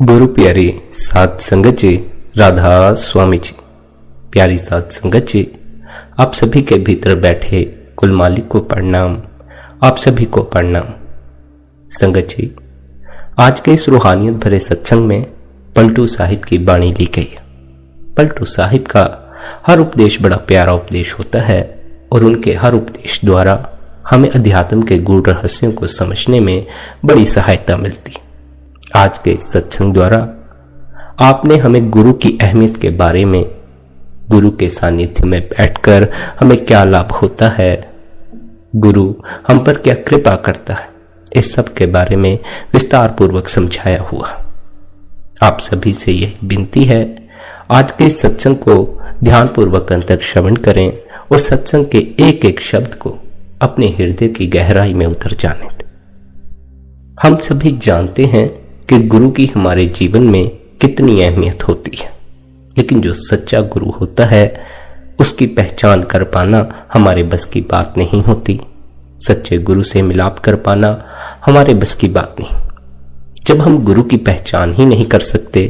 गुरु प्यारी साध संगत जी, राधा स्वामी जी। प्यारी साध संगत जी, आप सभी के भीतर बैठे कुल मालिक को प्रणाम। आप सभी को प्रणाम। संगत जी, आज के इस रूहानियत भरे सत्संग में पलटू साहिब की बाणी ली गई है। पलटू साहिब का हर उपदेश बड़ा प्यारा उपदेश होता है और उनके हर उपदेश द्वारा हमें अध्यात्म के गूढ़ रहस्यों को समझने में बड़ी सहायता मिलती है। आज के सत्संग द्वारा आपने हमें गुरु की अहमियत के बारे में, गुरु के सानिध्य में बैठकर हमें क्या लाभ होता है, गुरु हम पर क्या कृपा करता है, इस सब के बारे में विस्तार पूर्वक समझाया हुआ। आप सभी से यही विनती है, आज के इस सत्संग को ध्यान पूर्वक अंतर श्रवण करें और सत्संग के एक एक शब्द को अपने हृदय की गहराई में उतर जाने दें। हम सभी जानते हैं कि गुरु की हमारे जीवन में कितनी अहमियत होती है, लेकिन जो सच्चा गुरु होता है उसकी पहचान कर पाना हमारे बस की बात नहीं होती। सच्चे गुरु से मिलाप कर पाना हमारे बस की बात नहीं। जब हम गुरु की पहचान ही नहीं कर सकते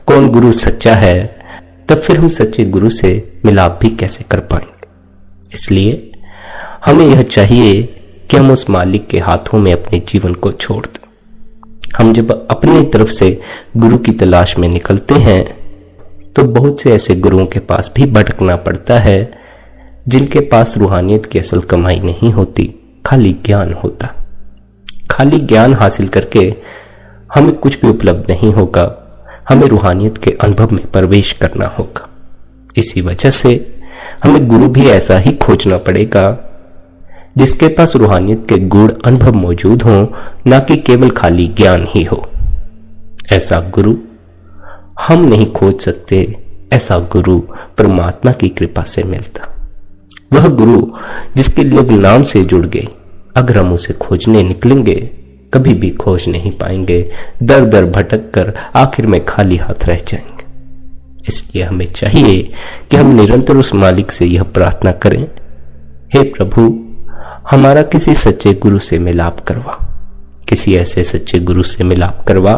कौन गुरु सच्चा है, तब फिर हम सच्चे गुरु से मिलाप भी कैसे कर पाएंगे। इसलिए हमें यह चाहिए कि हम उस मालिक के हाथों में अपने जीवन को छोड़ दें। हम जब अपनी तरफ से गुरु की तलाश में निकलते हैं तो बहुत से ऐसे गुरुओं के पास भी भटकना पड़ता है जिनके पास रूहानियत की असल कमाई नहीं होती, खाली ज्ञान होता। खाली ज्ञान हासिल करके हमें कुछ भी उपलब्ध नहीं होगा, हमें रूहानियत के अनुभव में प्रवेश करना होगा। इसी वजह से हमें गुरु भी ऐसा ही खोजना पड़ेगा जिसके पास रूहानियत के गूढ़ अनुभव मौजूद हो, ना कि केवल खाली ज्ञान ही हो। ऐसा गुरु हम नहीं खोज सकते, ऐसा गुरु परमात्मा की कृपा से मिलता। वह गुरु जिसके लिव नाम से जुड़ गए, अगर हम उसे खोजने निकलेंगे कभी भी खोज नहीं पाएंगे, दर दर भटक कर आखिर में खाली हाथ रह जाएंगे। इसलिए हमें चाहिए कि हम निरंतर उस मालिक से यह प्रार्थना करें, हे प्रभु, हमारा किसी सच्चे गुरु से मिलाप करवा, किसी ऐसे सच्चे गुरु से मिलाप करवा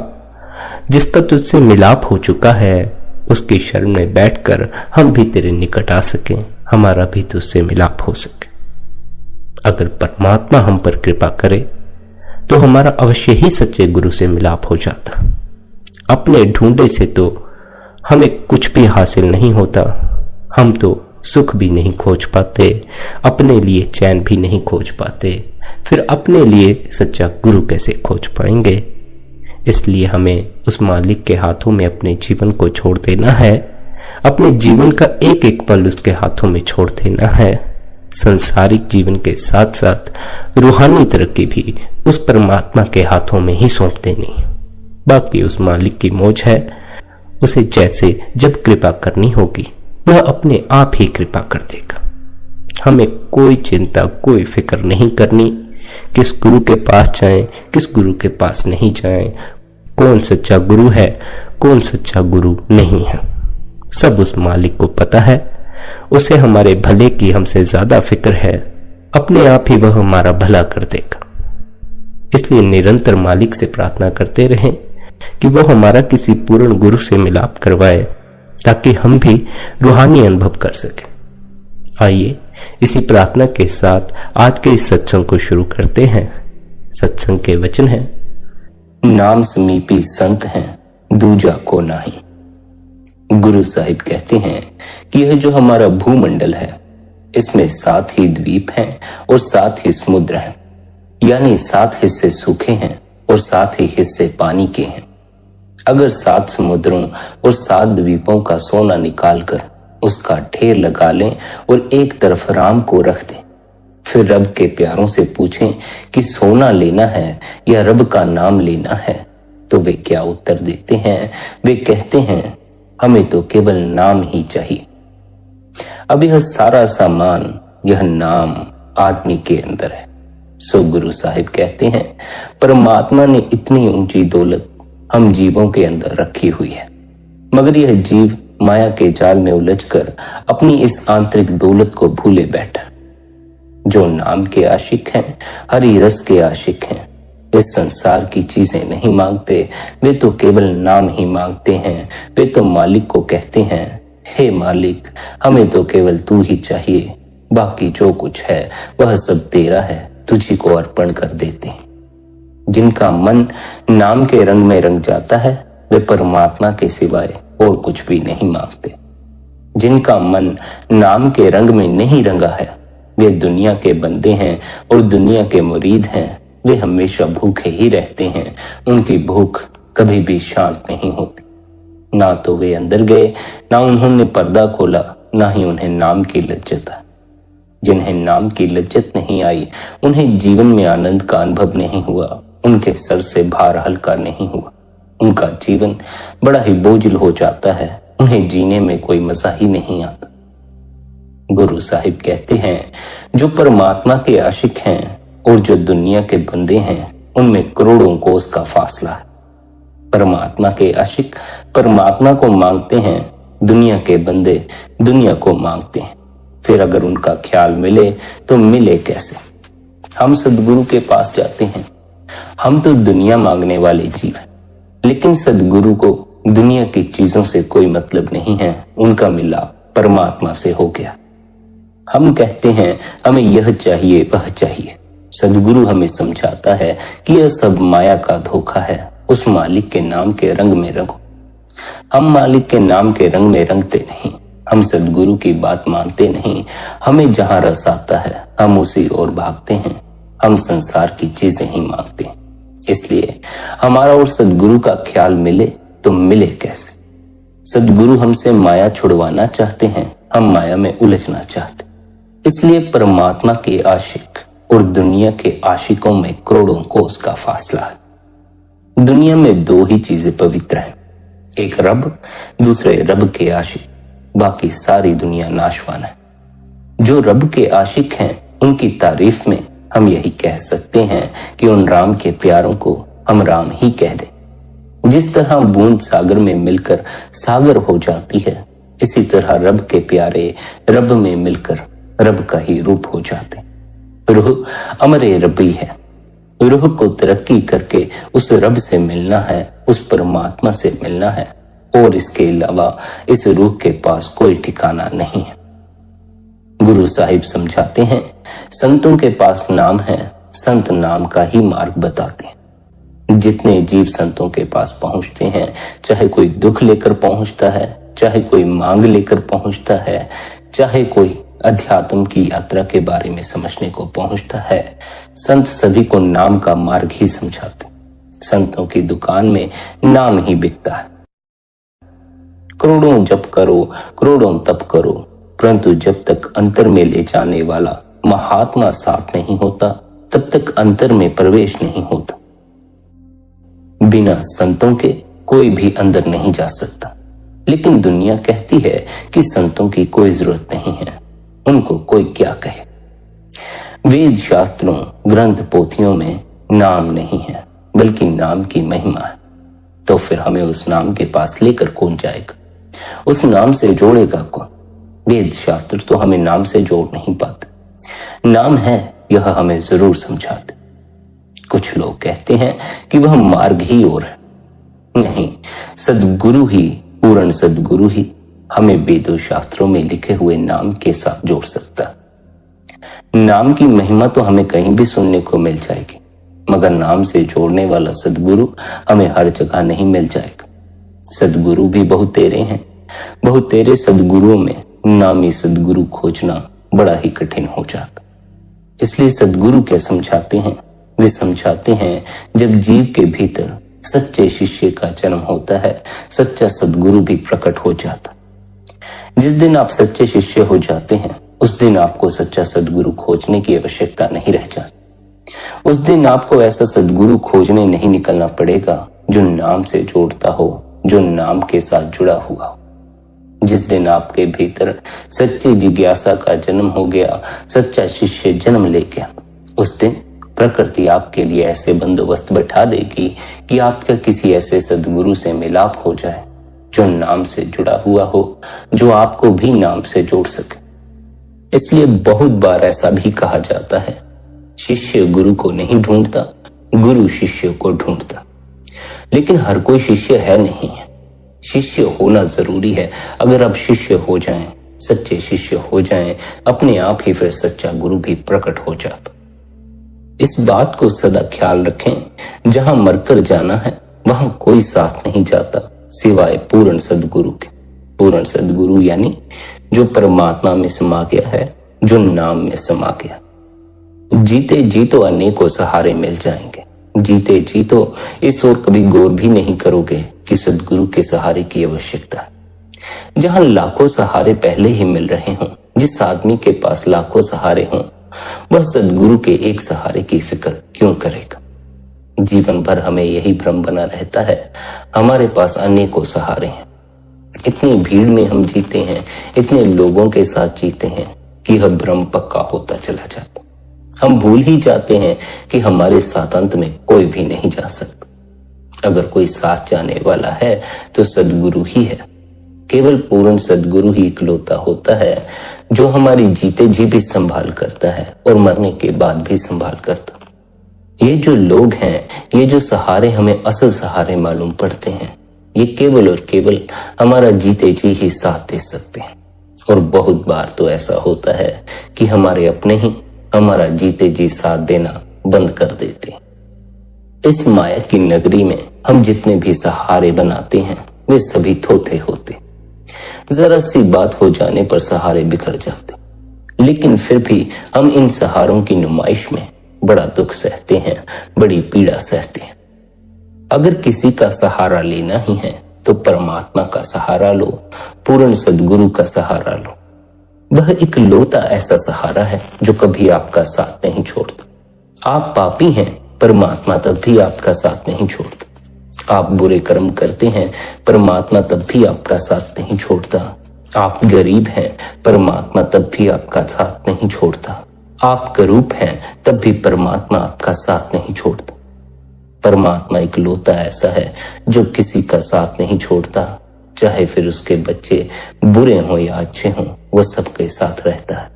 जिसका तुझसे मिलाप हो चुका है। उसकी शरण में बैठकर हम भी तेरे निकट आ सकें, हमारा भी तुझसे मिलाप हो सके। अगर परमात्मा हम पर कृपा करे तो हमारा अवश्य ही सच्चे गुरु से मिलाप हो जाता। अपने ढूंढे से तो हमें कुछ भी हासिल नहीं होता। हम तो सुख भी नहीं खोज पाते, अपने लिए चैन भी नहीं खोज पाते, फिर अपने लिए सच्चा गुरु कैसे खोज पाएंगे। इसलिए हमें उस मालिक के हाथों में अपने जीवन को छोड़ देना है, अपने जीवन का एक एक पल उसके हाथों में छोड़ देना है। संसारिक जीवन के साथ साथ रूहानी तरक्की भी उस परमात्मा के हाथों में ही सौंप देनी। बाकी उस मालिक की मौज है, उसे जैसे जब कृपा करनी होगी वह अपने आप ही कृपा कर देगा। हमें कोई चिंता, कोई फिक्र नहीं करनी किस गुरु के पास जाएं, किस गुरु के पास नहीं जाएं, कौन सच्चा गुरु है, कौन सच्चा गुरु नहीं है। सब उस मालिक को पता है, उसे हमारे भले की हमसे ज्यादा फिक्र है, अपने आप ही वह हमारा भला कर देगा। इसलिए निरंतर मालिक से प्रार्थना करते रहें कि वह हमारा किसी पूर्ण गुरु से मिलाप करवाए ताकि हम भी रूहानी अनुभव कर सकें। आइए इसी प्रार्थना के साथ आज के इस सत्संग को शुरू करते हैं। सत्संग के वचन हैं, नाम समीपी संत हैं दूजा को नाही। गुरु साहिब कहते हैं कि यह जो हमारा भूमंडल है इसमें 7 ही द्वीप हैं और 7 ही समुद्र हैं, यानी 7 हिस्से सूखे हैं और 7 ही हिस्से पानी के हैं। अगर 7 समुद्रों और 7 द्वीपों का सोना निकालकर उसका ढेर लगा लें और एक तरफ राम को रख दें, फिर रब के प्यारों से पूछें कि सोना लेना है या रब का नाम लेना है, तो वे क्या उत्तर देते हैं। वे कहते हैं, हमें तो केवल नाम ही चाहिए। अब यह सारा सामान, यह नाम आदमी के अंदर है। सो गुरु साहिब कहते हैं, परमात्मा ने इतनी ऊंची दौलत हम जीवों के अंदर रखी हुई है, मगर यह जीव माया के जाल में उलझकर अपनी इस आंतरिक दौलत को भूले बैठा। जो नाम के आशिक हैं, हरि रस के आशिक हैं, वे संसार की चीजें नहीं मांगते, वे तो केवल नाम ही मांगते हैं। वे तो मालिक को कहते हैं, हे मालिक, हमें तो केवल तू ही चाहिए, बाकी जो कुछ है वह सब तेरा है, तुझी को अर्पण कर देते हैं। जिनका मन नाम के रंग में रंग जाता है वे परमात्मा के सिवाय और कुछ भी नहीं मांगते। जिनका मन नाम के रंग में नहीं रंगा है वे दुनिया के बंदे हैं और दुनिया के मुरीद हैं। वे हमेशा भूखे ही रहते हैं, उनकी भूख कभी भी शांत नहीं होती। ना तो वे अंदर गए, ना उन्होंने पर्दा खोला, ना ही उन्हें नाम की लज्जत आई। जिन्हें नाम की लज्जत नहीं आई, उन्हें जीवन में आनंद का अनुभव नहीं हुआ, उनके सर से भार हल्का नहीं हुआ, उनका जीवन बड़ा ही बोझिल हो जाता है, उन्हें जीने में कोई मजा ही नहीं आता। गुरु साहिब कहते हैं, जो परमात्मा के आशिक हैं और जो दुनिया के बंदे हैं, उनमें करोड़ों कोस का फासला है। परमात्मा के आशिक परमात्मा को मांगते हैं, दुनिया के बंदे दुनिया को मांगते हैं। फिर अगर उनका ख्याल मिले तो मिले कैसे? हम सदगुरु के पास जाते हैं, हम तो दुनिया मांगने वाले जीव हैं, लेकिन सदगुरु को दुनिया की चीजों से कोई मतलब नहीं है, उनका मिलाप परमात्मा से हो गया। हम कहते हैं हमें यह चाहिए वह चाहिए, सदगुरु हमें समझाता है कि यह सब माया का धोखा है, उस मालिक के नाम के रंग में रंगो। हम मालिक के नाम के रंग में रंगते नहीं, हम सदगुरु की बात मानते नहीं, हमें जहां रस आता है हम उसी ओर भागते हैं, हम संसार की चीजें ही मांगते हैं। इसलिए हमारा और सदगुरु का ख्याल मिले तो मिले कैसे? सदगुरु हमसे माया छुड़वाना चाहते हैं, हम माया में उलझना चाहते। इसलिए परमात्मा के आशिक और दुनिया के आशिकों में करोड़ों कोस का फासला है। दुनिया में दो ही चीजें पवित्र हैं, एक रब, दूसरे रब के आशिक, बाकी सारी दुनिया नाशवान है। जो रब के आशिक हैं उनकी तारीफ में हम यही कह सकते हैं कि उन राम के प्यारों को हम राम ही कह दें। जिस तरह बूंद सागर में मिलकर सागर हो जाती है, इसी तरह रब के प्यारे रब में मिलकर रब का ही रूप हो जाते। रूह अमरे रबी है, रूह को तरक्की करके उस रब से मिलना है, उस परमात्मा से मिलना है, और इसके अलावा इस रूह के पास कोई ठिकाना नहीं है। गुरु साहिब समझाते हैं, संतों के पास नाम है, संत नाम का ही मार्ग बताते हैं। जितने जीव संतों के पास पहुंचते हैं, चाहे कोई दुख लेकर पहुंचता है, चाहे कोई मांग लेकर पहुंचता है, चाहे कोई अध्यात्म की यात्रा के बारे में समझने को पहुंचता है, संत सभी को नाम का मार्ग ही समझाते। संतों की दुकान में नाम ही बिकता है। करोड़ों जप करो, करोड़ों तप करो, परंतु जब तक अंतर में ले जाने वाला महात्मा साथ नहीं होता, तब तक अंतर में प्रवेश नहीं होता। बिना संतों के कोई भी अंदर नहीं जा सकता, लेकिन दुनिया कहती है कि संतों की कोई जरूरत नहीं है, उनको कोई क्या कहे। वेद शास्त्रों, ग्रंथ पोथियों में नाम नहीं है, बल्कि नाम की महिमा है। तो फिर हमें उस नाम के पास लेकर कौन जाएगा? उस नाम से जोड़ेगा कौन? वेद शास्त्र तो हमें नाम से जोड़ नहीं पाते। नाम है यह हमें जरूर समझाते। कुछ लोग कहते हैं कि वह मार्ग ही और है। नहीं, सदगुरु ही, पूर्ण सदगुरु ही हमें वेदों शास्त्रों में लिखे हुए नाम के साथ जोड़ सकता। नाम की महिमा तो हमें कहीं भी सुनने को मिल जाएगी, मगर नाम से जोड़ने वाला सदगुरु हमें हर जगह नहीं मिल जाएगा। सदगुरु भी बहुतेरे हैं, बहुतेरे सदगुरुओं में नामी सदगुरु खोजना बड़ा ही कठिन हो जाता। इसलिए सदगुरु क्या समझाते हैं? वे समझाते हैं, जब जीव के भीतर सच्चे शिष्य का जन्म होता है, सच्चा सदगुरु भी प्रकट हो जाता। जिस दिन आप सच्चे शिष्य हो जाते हैं, उस दिन आपको सच्चा सदगुरु खोजने की आवश्यकता नहीं रह जाती। उस दिन आपको ऐसा सदगुरु खोजने नहीं निकलना पड़ेगा जो नाम से जोड़ता हो, जो नाम के साथ जुड़ा हुआ हो। जिस दिन आपके भीतर सच्ची जिज्ञासा का जन्म हो गया, सच्चा शिष्य जन्म ले गया, उस दिन प्रकृति आपके लिए ऐसे बंदोबस्त बैठा देगी कि आपका किसी ऐसे सदगुरु से मिलाप हो जाए जो नाम से जुड़ा हुआ हो, जो आपको भी नाम से जोड़ सके। इसलिए बहुत बार ऐसा भी कहा जाता है, शिष्य गुरु को नहीं ढूंढता, गुरु शिष्य को ढूंढता। लेकिन हर कोई शिष्य है नहीं है। शिष्य होना जरूरी है। अगर आप शिष्य हो जाएं, सच्चे शिष्य हो जाएं, अपने आप ही फिर सच्चा गुरु भी प्रकट हो जाता। इस बात को सदा ख्याल रखें, जहां मरकर जाना है वहां कोई साथ नहीं जाता सिवाय पूर्ण सद्गुरु के। पूर्ण सद्गुरु यानी जो परमात्मा में समा गया है, जो नाम में समा गया। जीते जी तो अनेकों सहारे मिल जाएंगे। जीते जी तो इस ओर कभी गौर भी नहीं करोगे कि सद्गुरु के सहारे की आवश्यकता है। जहां लाखों सहारे पहले ही मिल रहे हों, जिस आदमी के पास लाखों सहारे हों, वह सद्गुरु के एक सहारे की फिक्र क्यों करेगा। जीवन भर हमें यही भ्रम बना रहता है, हमारे पास अनेकों सहारे हैं। इतनी भीड़ में हम जीते हैं, इतने लोगों के साथ जीते हैं कि यह भ्रम पक्का होता चला जाता। हम भूल ही जाते हैं कि हमारे साथ अंत में कोई भी नहीं जा सकता। अगर कोई साथ जाने वाला है तो सद्गुरु ही है। केवल पूर्ण सद्गुरु ही इकलौता होता है जो हमारी जीते जी भी संभाल करता है और मरने के बाद भी संभाल करता। ये जो लोग हैं, ये जो सहारे हमें असल सहारे मालूम पड़ते हैं, ये केवल और केवल हमारा जीते जी ही साथ दे सकते हैं। और बहुत बार तो ऐसा होता है कि हमारे अपने ही हमारा जीते जी साथ देना बंद कर देते। इस माया की नगरी में हम जितने भी सहारे बनाते हैं वे सभी थोथे होते। जरा सी बात हो जाने पर सहारे बिखर जाते। लेकिन फिर भी हम इन सहारों की नुमाइश में बड़ा दुख सहते हैं, बड़ी पीड़ा सहते हैं। अगर किसी का सहारा लेना ही है तो परमात्मा का सहारा लो, पूर्ण सद्गुरु का सहारा लो। वह इकलौता ऐसा सहारा है जो कभी आपका साथ नहीं छोड़ता। आप पापी हैं, परमात्मा तब भी आपका साथ नहीं छोड़ता। आप बुरे कर्म करते हैं, परमात्मा तब भी आपका साथ नहीं छोड़ता। आप गरीब हैं, परमात्मा तब भी आपका साथ नहीं छोड़ता। आप करूप हैं, तब भी परमात्मा आपका साथ नहीं छोड़ता। परमात्मा इकलौता ऐसा है जो किसी का साथ नहीं छोड़ता। चाहे फिर उसके बच्चे बुरे हों या अच्छे हों, वह सबके साथ रहता है।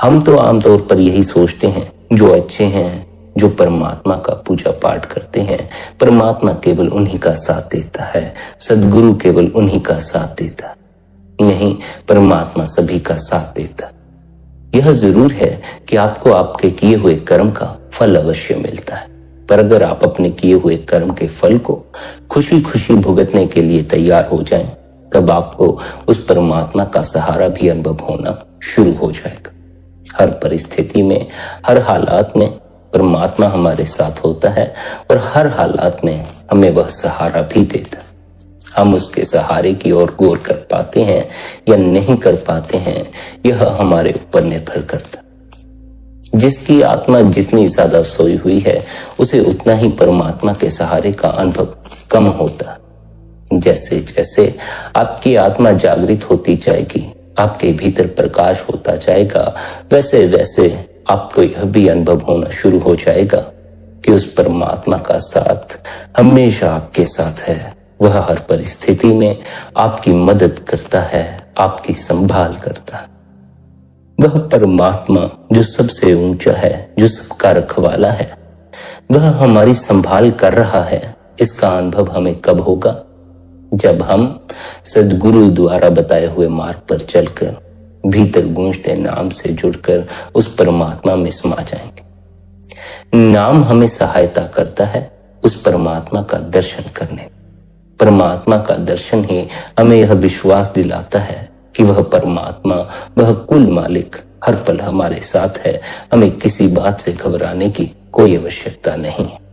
हम तो आमतौर पर यही सोचते हैं, जो अच्छे हैं, जो परमात्मा का पूजा पाठ करते हैं, परमात्मा केवल उन्हीं का साथ देता है, सद्गुरु केवल उन्हीं का साथ देता है। नहीं, परमात्मा सभी का साथ देता। यह जरूर है कि आपको आपके किए हुए कर्म का फल अवश्य मिलता है, पर अगर आप अपने किए हुए कर्म के फल को खुशी खुशी भुगतने के लिए तैयार हो जाएं, तब आपको उस परमात्मा का सहारा भी अनुभव होना शुरू हो जाएगा। हर परिस्थिति में, हर हालात में परमात्मा हमारे साथ होता है और हर हालात में हमें वह सहारा भी देता है। हम उसके सहारे की ओर गौर कर पाते हैं या नहीं कर पाते हैं, यह हमारे ऊपर निर्भर करता है। जिसकी आत्मा जितनी ज्यादा सोई हुई है, उसे उतना ही परमात्मा के सहारे का अनुभव कम होता है। जैसे जैसे आपकी आत्मा जागृत होती जाएगी, आपके भीतर प्रकाश होता जाएगा, वैसे वैसे आपको यह भी अनुभव होना शुरू हो जाएगा कि उस परमात्मा का साथ हमेशा आपके साथ है। वह हर परिस्थिति में आपकी मदद करता है, आपकी संभाल करता है। वह परमात्मा जो सबसे ऊंचा है, जो सबका रखवाला है, वह हमारी संभाल कर रहा है। इसका अनुभव हमें कब होगा? जब हम सद्गुरु द्वारा बताए हुए मार्ग पर चलकर, भीतर गूंजते नाम से जुड़कर उस परमात्मा में समा जाएंगे। नाम हमें सहायता करता है उस परमात्मा का दर्शन करने। परमात्मा का दर्शन ही हमें यह विश्वास दिलाता है कि वह परमात्मा, वह कुल मालिक हर पल हमारे साथ है। हमें किसी बात से घबराने की कोई आवश्यकता नहीं है।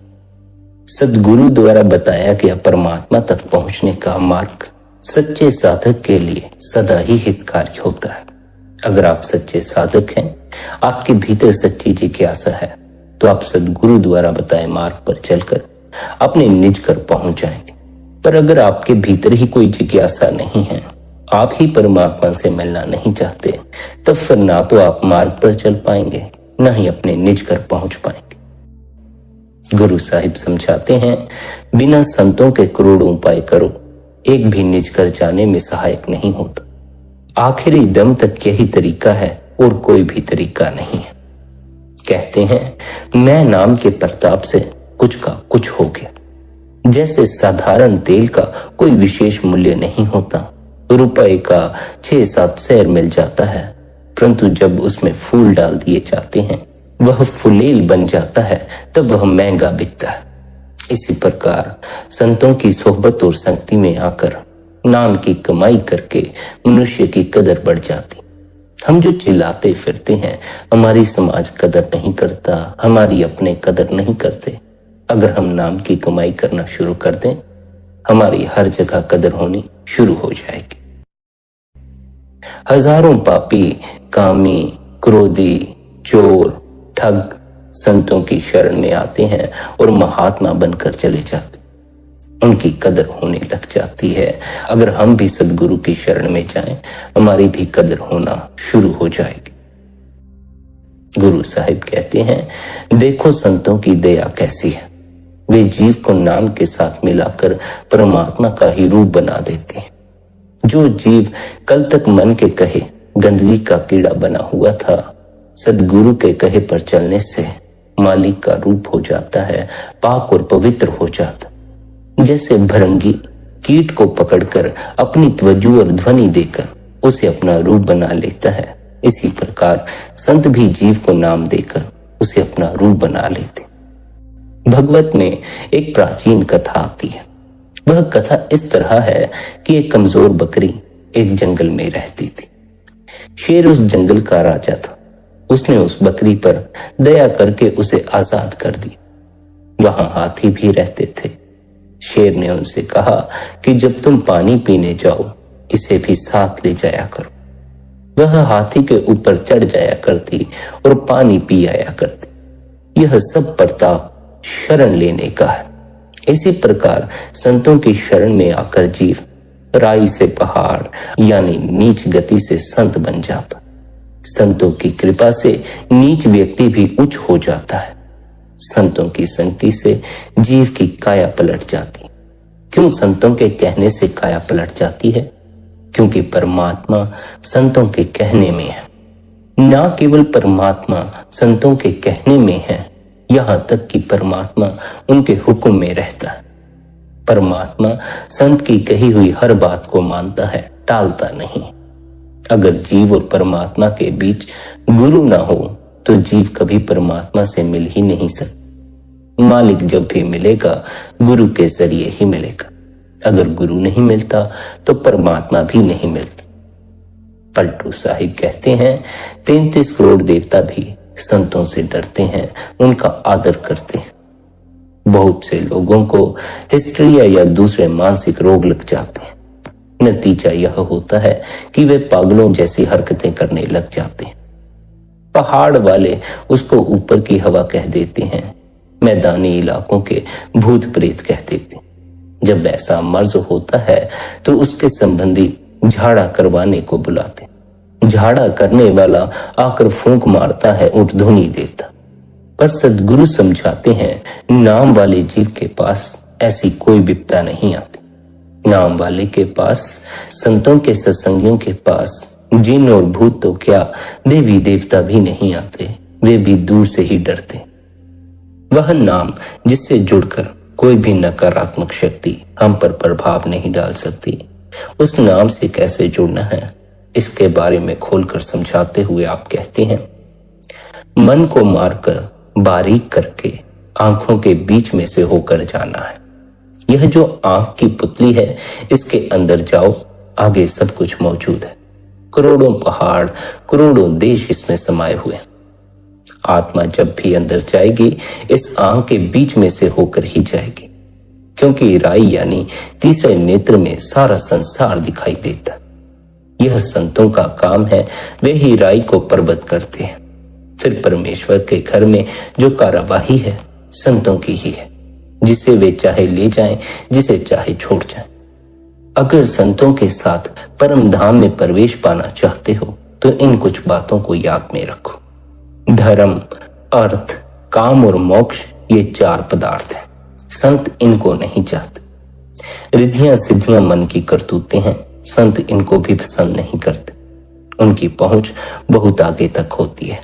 सद्गुरु द्वारा बताया गया परमात्मा तक पहुंचने का मार्ग सच्चे साधक के लिए सदा ही हितकारी होता है। अगर आप सच्चे साधक हैं, आपके भीतर सच्ची जिज्ञासा है, तो आप सद्गुरु द्वारा बताए मार्ग पर चलकर अपने निज कर पहुंच जाएंगे। पर अगर आपके भीतर ही कोई जिज्ञासा नहीं है, आप ही परमात्मा से मिलना नहीं चाहते, तब फिर ना तो आप मार्ग पर चल पाएंगे, ना ही अपने निज कर पहुंच पाएंगे। गुरु साहिब समझाते हैं, बिना संतों के करोड़ों उपाय करो, एक भी निज कर जाने में सहायक नहीं होता। आखिरी दम तक यही तरीका है और कोई भी तरीका नहीं है। कहते हैं मैं नाम के प्रताप से कुछ का कुछ हो गया। जैसे साधारण तेल का कोई विशेष मूल्य नहीं होता, रुपए का 6-7 सेर मिल जाता है, परंतु जब उसमें फूल डाल दिए जाते हैं वह फुलेल बन जाता है, तब वह महंगा बिकता है। इसी प्रकार संतों की सोहबत और संगति में आकर नाम की कमाई करके मनुष्य की कदर बढ़ जाती। हम जो चिल्लाते फिरते हैं हमारी समाज कदर नहीं करता, हमारी अपने कदर नहीं करते, अगर हम नाम की कमाई करना शुरू कर दें हमारी हर जगह कदर होनी शुरू हो जाएगी। हजारों पापी, कामी, क्रोधी, चोर, ठग संतों की शरण में आते हैं और महात्मा बनकर चले जाते, उनकी कदर होने लग जाती है। अगर हम भी सदगुरु की शरण में जाएं हमारी भी कदर होना शुरू हो जाएगी। गुरु साहिब कहते हैं देखो संतों की दया कैसी है, वे जीव को नाम के साथ मिलाकर परमात्मा का ही रूप बना देते हैं। जो जीव कल तक मन के कहे गंदगी का कीड़ा बना हुआ था, सदगुरु के कहे पर चलने से मालिक का रूप हो जाता है, पाक और पवित्र हो जाता। जैसे भरंगी कीट को पकड़कर अपनी त्वचा और ध्वनि देकर उसे अपना रूप बना लेता है, इसी प्रकार संत भी जीव को नाम देकर उसे अपना रूप बना लेते। भगवत में एक प्राचीन कथा आती है। वह कथा इस तरह है कि एक कमजोर बकरी एक जंगल में रहती थी। शेर उस जंगल का राजा था। उसने उस बकरी पर दया करके उसे आजाद कर दी। वहां हाथी भी रहते थे। शेर ने उनसे कहा कि जब तुम पानी पीने जाओ इसे भी साथ ले जाया करो। वह हाथी के ऊपर चढ़ जाया करती और पानी पी आया करती। यह सब प्रताप शरण लेने का है। इसी प्रकार संतों की शरण में आकर जीव राई से पहाड़ यानी नीच गति से संत बन जाता। संतों की कृपा से नीच व्यक्ति भी उच्च हो जाता है। संतों की संगति से जीव की काया पलट जाती। क्यों संतों के कहने से काया पलट जाती है? क्योंकि परमात्मा संतों के कहने में है। ना केवल परमात्मा संतों के कहने में है, यहां तक कि परमात्मा उनके हुक्म में रहता है। परमात्मा संत की कही हुई हर बात को मानता है, टालता नहीं। अगर जीव और परमात्मा के बीच गुरु ना हो तो जीव कभी परमात्मा से मिल ही नहीं सकता। मालिक जब भी मिलेगा गुरु के जरिए ही मिलेगा। अगर गुरु नहीं मिलता तो परमात्मा भी नहीं मिलता। पलटू साहिब कहते हैं 33 करोड़ देवता भी संतों से डरते हैं, उनका आदर करते हैं। बहुत से लोगों को हिस्ट्रिया या दूसरे मानसिक रोग लग जाते हैं। नतीजा यह होता है कि वे पागलों जैसी हरकतें करने लग जाते हैं। पहाड़ वाले उसको ऊपर की हवा कह देते हैं, मैदानी इलाकों के भूत प्रेत कह देते हैं। जब ऐसा मर्ज होता है तो उसके संबंधी झाड़ा करवाने को बुलाते। झाड़ा करने वाला आकर फूंक मारता है और ध्वनि देता। पर सद्गुरु समझाते हैं नाम वाले जीव के पास ऐसी कोई विपदा नहीं आती। नाम वाले के पास, संतों के सत्संगियों के पास जिन और भूत तो क्या देवी देवता भी नहीं आते, वे भी दूर से ही डरते। वह नाम जिससे जुड़कर कोई भी नकारात्मक शक्ति हम पर प्रभाव नहीं डाल सकती, उस नाम से कैसे जुड़ना है इसके बारे में खोलकर समझाते हुए आप कहते हैं, मन को मारकर बारीक करके आंखों के बीच में से होकर जाना है। यह जो आंख की पुतली है इसके अंदर जाओ, आगे सब कुछ मौजूद है। करोड़ों पहाड़, करोड़ों देश इसमें समाये हुए हैं। आत्मा जब भी अंदर जाएगी इस आंख के बीच में से होकर ही जाएगी, क्योंकि राई यानी तीसरे नेत्र में सारा संसार दिखाई देता। यह संतों का काम है, वे ही राई को पर्वत करते हैं। फिर परमेश्वर के घर में जो कार्यवाही है संतों की ही है, जिसे वे चाहे ले जाएं, जिसे चाहे छोड़ जाएं। अगर संतों के साथ परम धाम में प्रवेश पाना चाहते हो तो इन कुछ बातों को याद में रखो। धर्म, अर्थ, काम और मोक्ष ये 4 पदार्थ हैं। संत इनको नहीं चाहते। रिद्धियां सिद्धियां मन की करतूते हैं, संत इनको भी पसंद नहीं करते। उनकी पहुंच बहुत आगे तक होती है।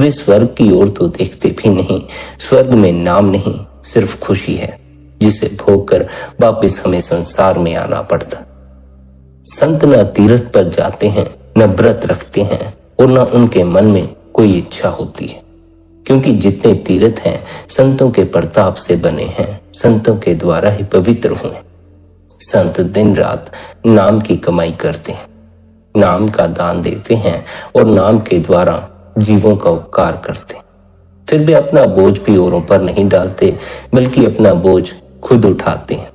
वे स्वर्ग की ओर तो देखते भी नहीं। स्वर्ग में नाम नहीं, सिर्फ खुशी है, जिसे भोग कर वापिस हमें संसार में आना पड़ता। संत न तीर्थ पर जाते हैं, न व्रत रखते हैं, और न उनके मन में कोई इच्छा होती है, क्योंकि जितने तीर्थ हैं संतों के प्रताप से बने हैं, संतों के द्वारा ही पवित्र हुए। संत दिन रात नाम की कमाई करते हैं, नाम का दान देते हैं और नाम के द्वारा जीवों का उपकार करते हैं। फिर भी अपना बोझ भी औरों पर नहीं डालते, बल्कि अपना बोझ खुद उठाते हैं।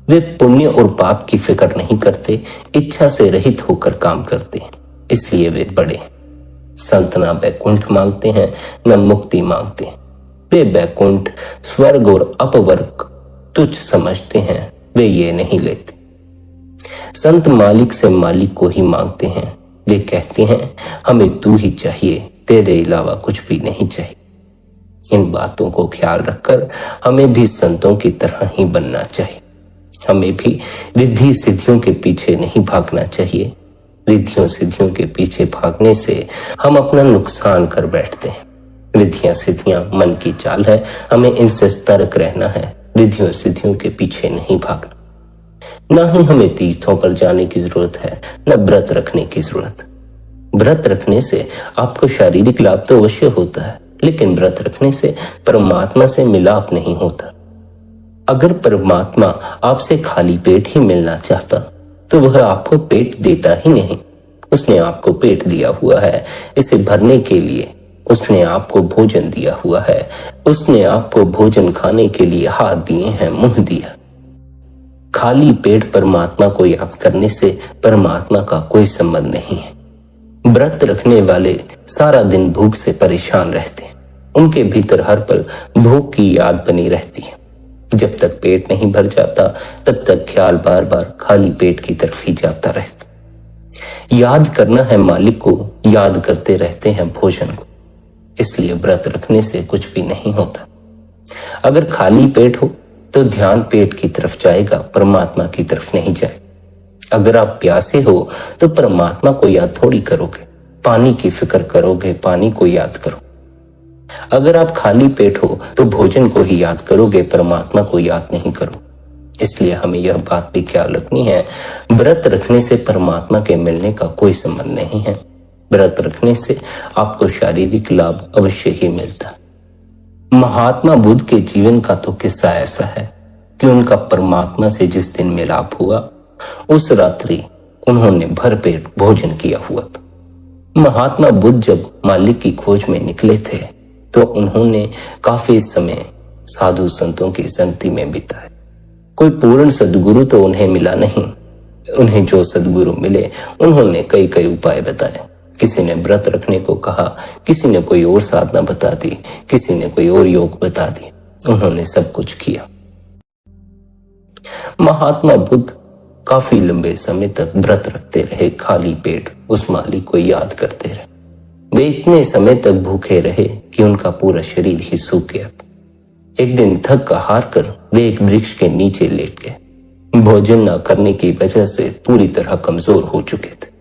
वे पुण्य और पाप की फिक्र नहीं करते, इच्छा से रहित होकर काम करते हैं, इसलिए वे बड़े हैं। संत ना बैकुंठ मांगते हैं, न मुक्ति मांगते हैं। वे बैकुंठ, स्वर्ग और अपवर्ग तुच्छ समझते हैं, वे ये नहीं लेते। संत मालिक से मालिक को ही मांगते हैं। वे कहते हैं हमें तू ही चाहिए, तेरे अलावा कुछ भी नहीं चाहिए। इन बातों को ख्याल रखकर हमें भी संतों की तरह ही बनना चाहिए। हमें भी रिद्धि सिद्धियों के पीछे नहीं भागना चाहिए। रिद्धियों सिद्धियों के पीछे भागने से हम अपना नुकसान कर बैठते हैं। रिद्धियां सिद्धियां मन की चाल है, हमें इनसे सतर्क रहना है। रिद्धियों सिद्धियों के पीछे नहीं भागना। न ही हमें तीर्थों पर जाने की जरूरत है, न व्रत रखने की जरूरत। व्रत रखने से आपको शारीरिक लाभ तो अवश्य होता है, लेकिन व्रत रखने से परमात्मा से मिलाप नहीं होता। अगर परमात्मा आपसे खाली पेट ही मिलना चाहता तो वह आपको पेट देता ही नहीं। उसने आपको पेट दिया हुआ है इसे भरने के लिए। उसने आपको भोजन दिया हुआ है, उसने आपको भोजन खाने के लिए हाथ दिए हैं, मुंह दिया। खाली पेट परमात्मा को याद करने से परमात्मा का कोई संबंध नहीं है। व्रत रखने वाले सारा दिन भूख से परेशान रहते हैं। उनके भीतर हर पल भूख की याद बनी रहती है। जब तक पेट नहीं भर जाता तब तक ख्याल बार बार खाली पेट की तरफ ही जाता रहता। याद करना है मालिक को, याद करते रहते हैं भोजन को। इसलिए व्रत रखने से कुछ भी नहीं होता। अगर खाली पेट हो तो ध्यान पेट की तरफ जाएगा, परमात्मा की तरफ नहीं जाए। अगर आप प्यासे हो तो परमात्मा को याद थोड़ी करोगे, पानी की फिक्र करोगे, पानी को याद करो। अगर आप खाली पेट हो तो भोजन को ही याद करोगे, परमात्मा को याद नहीं करो। इसलिए हमें यह बात भी ख्याल रखनी है, व्रत रखने से परमात्मा के मिलने का कोई संबंध नहीं है। व्रत रखने से आपको शारीरिक लाभ अवश्य ही मिलता। महात्मा बुद्ध के जीवन का तो किस्सा ऐसा है कि उनका परमात्मा से जिस दिन मिलाप हुआ उस रात्रि उन्होंने भरपेट भोजन किया हुआ था। महात्मा बुद्ध जब मालिक की खोज में निकले थे तो उन्होंने काफी समय साधु संतों की संगति में बिताया। कोई पूर्ण सद्गुरु तो उन्हें मिला नहीं। उन्हें जो सद्गुरु मिले उन्होंने कई कई उपाय बताए। किसी ने व्रत रखने को कहा, किसी ने कोई और साधना बता दी, किसी ने कोई और योग बता दी। उन्होंने सब कुछ किया। महात्मा बुद्ध काफी लंबे समय तक व्रत रखते रहे, खाली पेट उस मालिक को याद करते रहे। वे इतने समय तक भूखे रहे कि उनका पूरा शरीर ही सूख गया था। एक दिन थक हार कर वे एक वृक्ष के नीचे लेट गए। भोजन न करने की वजह से पूरी तरह कमजोर हो चुके थे।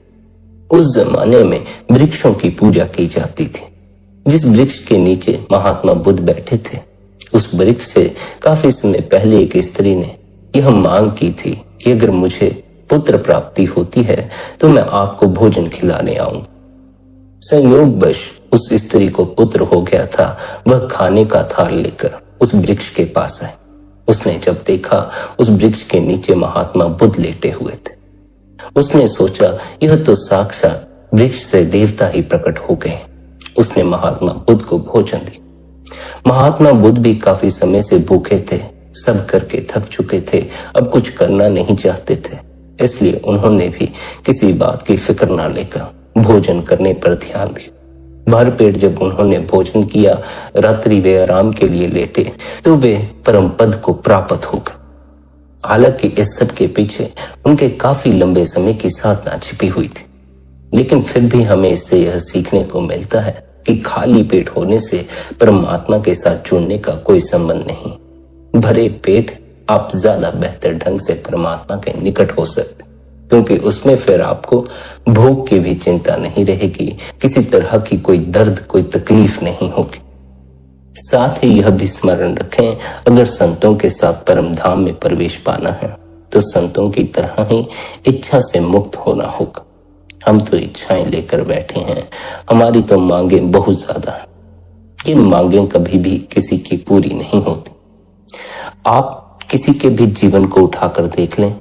उस जमाने में वृक्षों की पूजा की जाती थी। जिस वृक्ष के नीचे महात्मा बुद्ध बैठे थे उस वृक्ष से काफी समय पहले एक स्त्री ने यह मांग की थी कि अगर मुझे पुत्र प्राप्ति होती है तो मैं आपको भोजन खिलाने आऊंगा। संयोगवश उस स्त्री को पुत्र हो गया था। वह खाने का थाल लेकर उस वृक्ष के पास आई। उसने जब देखा उस वृक्ष के नीचे महात्मा बुद्ध लेटे हुए थे, उसने सोचा यह तो साक्षात वृक्ष से देवता ही प्रकट हो गए। उसने महात्मा बुद्ध को भोजन दिया। महात्मा बुद्ध भी काफी समय से भूखे थे, सब करके थक चुके थे, अब कुछ करना नहीं चाहते थे। इसलिए उन्होंने भी किसी बात की फिक्र ना लेकर भोजन करने पर ध्यान दिया। भरपेट जब उन्होंने भोजन किया, रात्रि वे आराम के लिए लेटे तो वे परम पद को प्राप्त हो गए। हालांकि इस सब के पीछे उनके काफी लंबे समय की साधना छिपी हुई थी, लेकिन फिर भी हमें इससे यह सीखने को मिलता है कि खाली पेट होने से परमात्मा के साथ जुड़ने का कोई संबंध नहीं। भरे पेट आप ज्यादा बेहतर ढंग से परमात्मा के निकट हो सकते। क्योंकि उसमें फिर आपको भूख की भी चिंता नहीं रहेगी, किसी तरह की कोई दर्द, कोई तकलीफ नहीं होगी। साथ ही यह भी स्मरण रखें, अगर संतों के साथ परम धाम में प्रवेश पाना है तो संतों की तरह ही इच्छा से मुक्त होना होगा। हम तो इच्छाएं लेकर बैठे हैं, हमारी तो मांगें बहुत ज्यादा हैं। ये मांगें कभी भी किसी की पूरी नहीं होती। आप किसी के भी जीवन को उठाकर देख लें,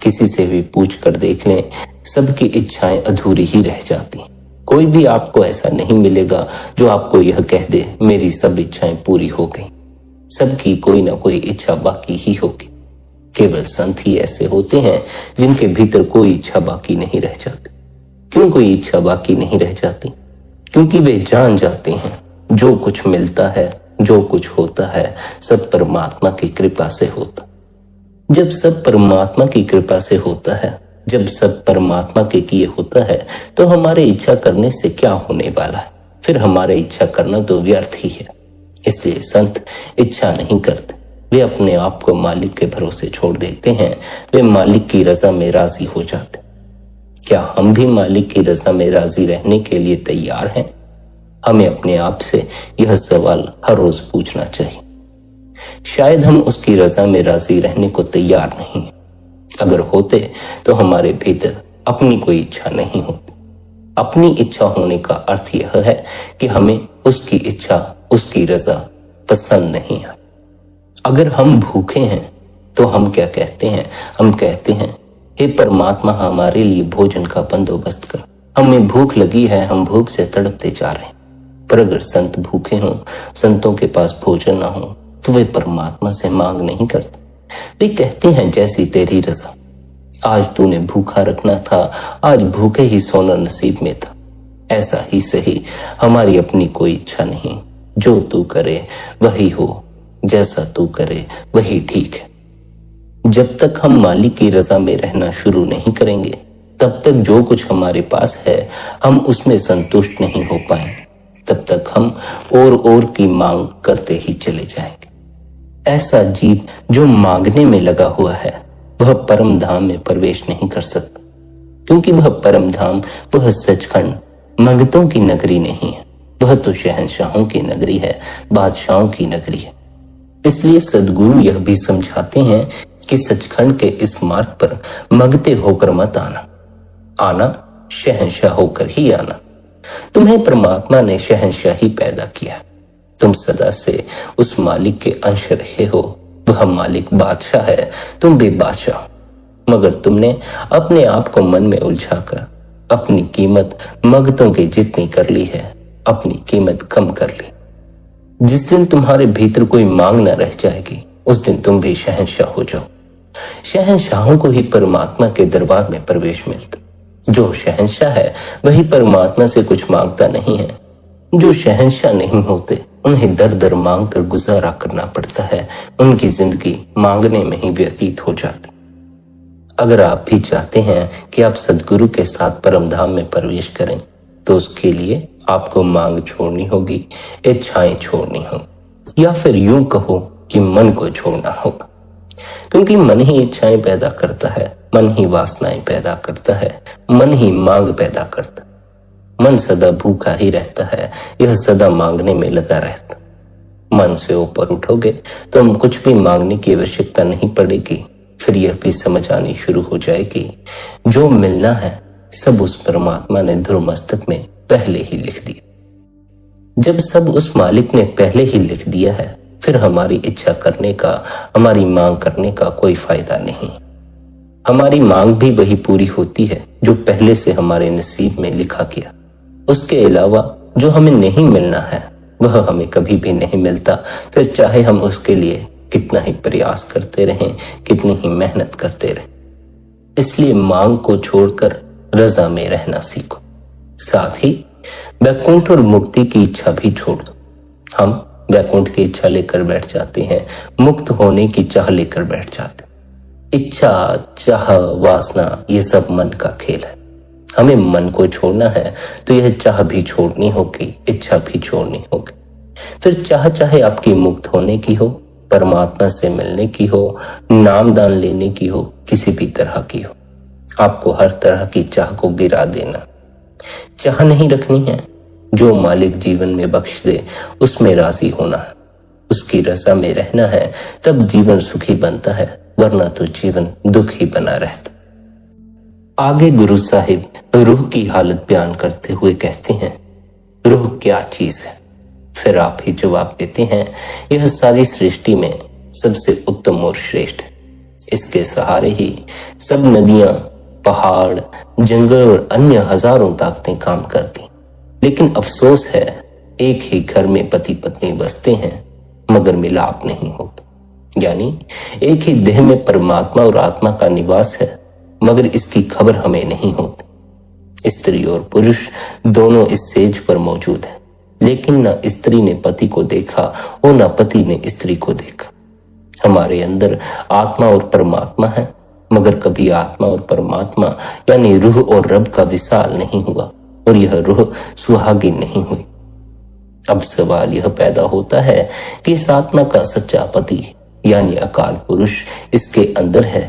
किसी से भी पूछ कर देख लें, सबकी इच्छाएं अधूरी ही रह जाती। कोई भी आपको ऐसा नहीं मिलेगा जो आपको यह कह दे मेरी सब इच्छाएं पूरी हो गई। सबकी कोई ना कोई इच्छा बाकी ही होगी। केवल संत ही ऐसे होते हैं जिनके भीतर कोई इच्छा बाकी नहीं रह जाती। क्यों कोई इच्छा बाकी नहीं रह जाती? क्योंकि वे जान जाते हैं जो कुछ मिलता है, जो कुछ होता है, सब परमात्मा की कृपा से होता। जब सब परमात्मा की कृपा से होता है, जब सब परमात्मा के किए होता है, तो हमारे इच्छा करने से क्या होने वाला है? फिर हमारे इच्छा करना तो व्यर्थ ही है। इसलिए संत इच्छा नहीं करते, वे अपने आप को मालिक के भरोसे छोड़ देते हैं। वे मालिक की रजा में राजी हो जाते। क्या हम भी मालिक की रजा में राजी रहने के लिए तैयार हैं? हमें अपने आप से यह सवाल हर रोज पूछना चाहिए। शायद हम उसकी रजा में राजी रहने को तैयार नहीं हैं। अगर होते तो हमारे भीतर अपनी कोई इच्छा नहीं होती। अपनी इच्छा होने का अर्थ यह है कि हमें उसकी इच्छा, उसकी रजा पसंद नहीं है। अगर हम भूखे हैं तो हम क्या कहते हैं? हम कहते हैं हे परमात्मा, हमारे लिए भोजन का बंदोबस्त कर, हमें भूख लगी है, हम भूख से तड़पते जा रहे हैं। पर अगर संत भूखे हों, संतों के पास भोजन ना हो, तो वे परमात्मा से मांग नहीं करते। वे कहते हैं जैसी तेरी रजा, आज तूने भूखा रखना था, आज भूखे ही सोना नसीब में था। ऐसा ही सही, हमारी अपनी कोई इच्छा नहीं। जो तू करे वही हो, जैसा तू करे वही ठीक है। जब तक हम मालिक की रजा में रहना शुरू नहीं करेंगे, तब तक जो कुछ हमारे पास है हम उसमें संतुष्ट नहीं हो पाएंगे। तब तक हम और की मांग करते ही चले जाएंगे। ऐसा जीव जो मांगने में लगा हुआ है, वह परम धाम में प्रवेश नहीं कर सकता, क्योंकि वह परम धाम, वह सचखंड मंगतों की नगरी नहीं है। वह तो शहंशाहों की नगरी है, बादशाहों की नगरी है। इसलिए सद्गुरु यह भी समझाते हैं कि सचखंड के इस मार्ग पर मंगते होकर मत आना, आना शहंशाह होकर ही आना। तुम्हें परमात्मा ने शहंशाही पैदा किया, तुम सदा से उस मालिक के अंश रहे हो। वह मालिक बादशाह है, तुम भी बादशाह। मगर तुमने अपने आप को मन में उलझाकर अपनी कीमत मंगतों की जितनी कर ली है, अपनी कीमत कम कर ली। जिस दिन तुम्हारे भीतर कोई मांग न रह जाएगी, उस दिन तुम भी शहंशाह हो जाओ। शहंशाहों को ही परमात्मा के दरबार में प्रवेश मिलता। जो शहंशाह है वही परमात्मा से कुछ मांगता नहीं है। जो शहंशाह नहीं होते उन्हें दर दर मांग कर गुजारा करना पड़ता है। उनकी जिंदगी मांगने में ही व्यतीत हो जाती। अगर आप भी चाहते हैं कि आप सद्गुरु के साथ परम धाम में प्रवेश करें, तो उसके लिए आपको मांग छोड़नी होगी, इच्छाएं छोड़नी होगी, या फिर यूं कहो कि मन को छोड़ना होगा। क्योंकि मन ही इच्छाएं पैदा करता है, मन ही वासनाएं पैदा करता है, मन ही मांग पैदा करता है। मन सदा भूखा ही रहता है, यह सदा मांगने में लगा रहता। मन से ऊपर उठोगे तो हम कुछ भी मांगने की आवश्यकता नहीं पड़ेगी। फिर यह भी समझ आनी शुरू हो जाएगी, जो मिलना है सब उस परमात्मा ने ध्रुव मस्तक में पहले ही लिख दिया। जब सब उस मालिक ने पहले ही लिख दिया है, फिर हमारी इच्छा करने का, हमारी मांग करने का कोई फायदा नहीं। हमारी मांग भी वही पूरी होती है जो पहले से हमारे नसीब में लिखा गया। उसके अलावा जो हमें नहीं मिलना है वह हमें कभी भी नहीं मिलता। फिर चाहे हम उसके लिए कितना ही प्रयास करते रहें, कितनी ही मेहनत करते रहें। इसलिए मांग को छोड़कर रजा में रहना सीखो। साथ ही वैकुंठ और मुक्ति की इच्छा भी छोड़ दो। हम वैकुंठ की इच्छा लेकर बैठ जाते हैं, मुक्त होने की चाह लेकर बैठ जाते हैं। इच्छा, चाह, वासना ये सब मन का खेल है। हमें मन को छोड़ना है तो यह चाह भी छोड़नी होगी, इच्छा भी छोड़नी होगी। फिर चाह चाहे आपकी मुक्त होने की हो, परमात्मा से मिलने की हो, नाम दान लेने की हो, किसी भी तरह की हो, आपको हर तरह की चाह को गिरा देना। चाह नहीं रखनी है, जो मालिक जीवन में बख्श दे उसमें राजी होना है, उसकी रजा में रहना है, तब जीवन सुखी बनता है, वरना तो जीवन दुख ही बना रहता। आगे गुरु साहिब रूह की हालत बयान करते हुए कहते हैं, रूह क्या चीज है? फिर आप ही जवाब देते हैं, यह सारी सृष्टि में सबसे उत्तम और श्रेष्ठ है। इसके सहारे ही सब नदियां, पहाड़, जंगल और अन्य हजारों ताकतें काम करती। लेकिन अफसोस है, एक ही घर में पति पत्नी बसते हैं मगर मिलाप नहीं होता। यानी एक ही देह में परमात्मा और आत्मा का निवास है मगर इसकी खबर हमें नहीं होती। स्त्री और पुरुष दोनों इस सेज पर मौजूद है, लेकिन न स्त्री ने पति को देखा और न पति ने स्त्री को देखा। हमारे अंदर आत्मा और परमात्मा है, मगर कभी आत्मा और परमात्मा यानी रूह और रब का विसाल नहीं हुआ और यह रूह सुहागिन नहीं हुई। अब सवाल यह पैदा होता है कि इस आत्मा का सच्चा पति यानी अकाल पुरुष इसके अंदर है,